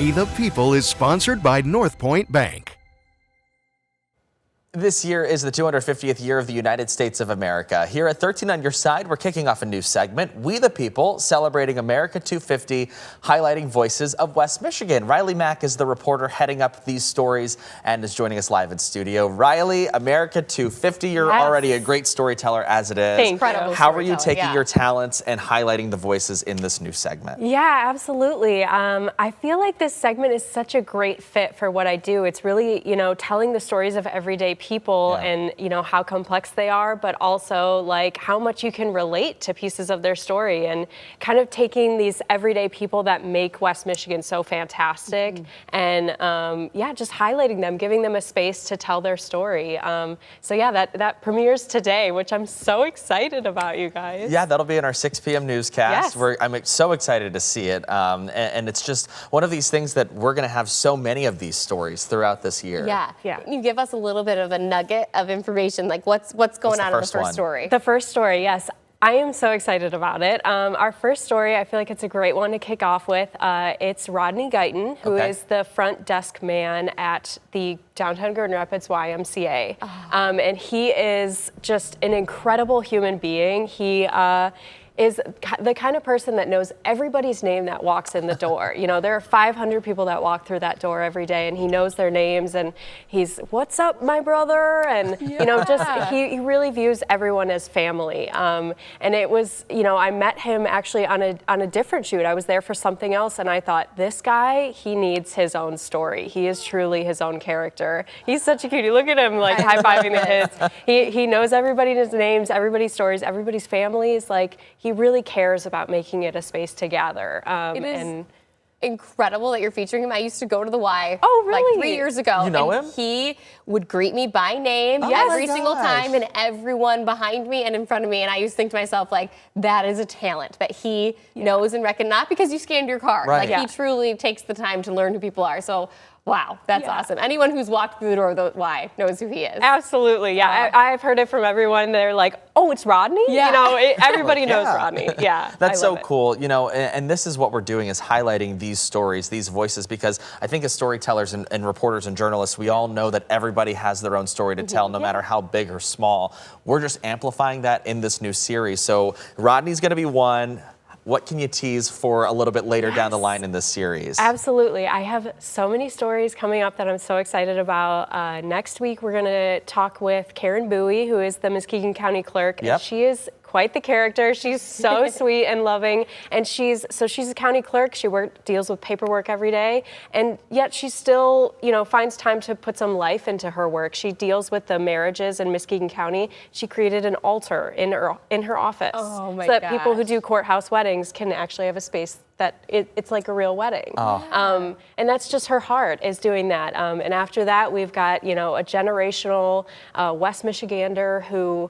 We the People is sponsored by North Point Bank. This year is the 250th year of the United States of America. Here at 13 on Your Side, we're kicking off a new segment, We the People, celebrating America 250, highlighting voices of West Michigan. Riley Mack is the reporter heading up these stories and is joining us live in studio. Riley, America 250, you're already a great storyteller as it is. Thank you. How are you taking your talents and highlighting the voices in this new segment? Yeah, absolutely. I feel like this segment is such a great fit for what I do. It's really, telling the stories of everyday people and, how complex they are, but also like how much you can relate to pieces of their story and kind of taking these everyday people that make West Michigan so fantastic and, just highlighting them, giving them a space to tell their story. That premieres today, which I'm so excited about, you guys. Yeah, that'll be in our 6 p.m. newscast. Yes. I'm so excited to see it. And it's just one of these things that we're going to have so many of these stories throughout this year. Yeah. Yeah. You give us a little bit of a nugget of information, like what's going on in the first story? The first story, yes. I am so excited about it. Our first story, I feel like it's a great one to kick off with. It's Rodney Guyton, who is the front desk man at the downtown Grand Rapids YMCA. And he is just an incredible human being. He is the kind of person that knows everybody's name that walks in the door. There are 500 people that walk through that door every day, and he knows their names, and he's, "What's up, my brother?" And, he really views everyone as family. And it was, I met him actually on a different shoot. I was there for something else, and I thought, this guy, he needs his own story. He is truly his own character. He's such a cutie. Look at him, like, high-fiving the kids. He knows everybody's names, everybody's stories, everybody's families. Like, he really cares about making it a space to gather. It is incredible that you're featuring him. I used to go to the Y like 3 years ago. You know and him? He would greet me by name every single time, and everyone behind me and in front of me. And I used to think to myself, like, that is a talent that he knows and reckons, not because you scanned your card. Right. Like, he truly takes the time to learn who people are. So, wow, that's awesome. Anyone who's walked through the door of the Y knows who he is. Absolutely, yeah. I've heard it from everyone. They're like, "Oh, it's Rodney?" Yeah. Everybody knows Rodney. Yeah, That's so cool, and this is what we're doing, is highlighting these stories, these voices, because I think as storytellers and reporters and journalists, we all know that everybody has their own story to tell, no matter how big or small. We're just amplifying that in this new series. So Rodney's going to be one. What can you tease for a little bit later down the line in this series? Absolutely. I have so many stories coming up that I'm so excited about. Next week, we're going to talk with Karen Bowie, who is the Muskegon County Clerk. Yep. And she is quite the character. She's so sweet and loving. And she's a county clerk. She deals with paperwork every day. And yet she still, finds time to put some life into her work. She deals with the marriages in Muskegon County. She created an altar in her office. Oh my so that people who do courthouse weddings can actually have a space that it's like a real wedding. And that's just her heart, is doing that. And after that, we've got, a generational West Michigander who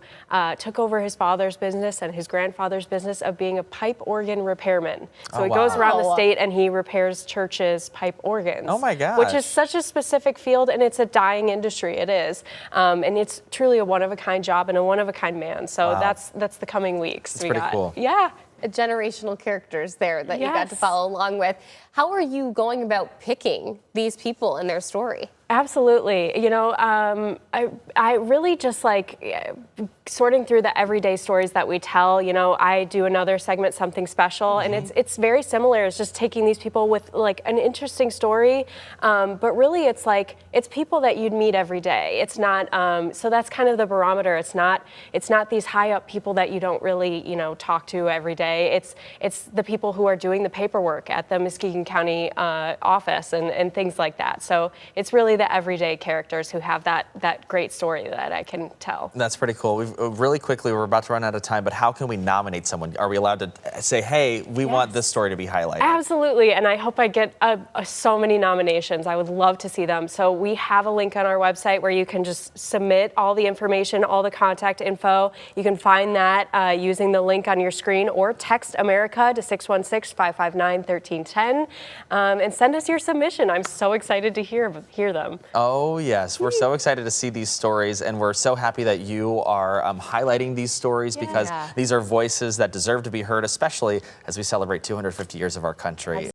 took over his father's business and his grandfather's business of being a pipe organ repairman. So he goes around the state and he repairs churches' pipe organs. Oh my gosh. Which is such a specific field, and it's a dying industry. It is. And it's truly a one-of-a-kind job and a one-of-a-kind man. So that's the coming weeks. That's pretty cool. Yeah. Generational characters there that you got to follow along with. How are you going about picking these people and their story? Absolutely. I really just like sorting through the everyday stories that we tell. I do another segment, Something Special, and it's very similar. It's just taking these people with like an interesting story, but really it's people that you'd meet every day. It's not, so that's kind of the barometer. It's not these high up people that you don't really, talk to every day. It's the people who are doing the paperwork at the Muskegon County office and things like that. So it's really the everyday characters who have that great story that I can tell. That's pretty cool. Really quickly, we're about to run out of time, but how can we nominate someone? Are we allowed to say, hey, we want this story to be highlighted? Absolutely, and I hope I get so many nominations. I would love to see them. So we have a link on our website where you can just submit all the information, all the contact info. You can find that using the link on your screen, or text America to 616-559-1310 and send us your submission. I'm so excited to hear them. Oh, yes. We're so excited to see these stories, and we're so happy that you are highlighting these stories because these are voices that deserve to be heard, especially as we celebrate 250 years of our country.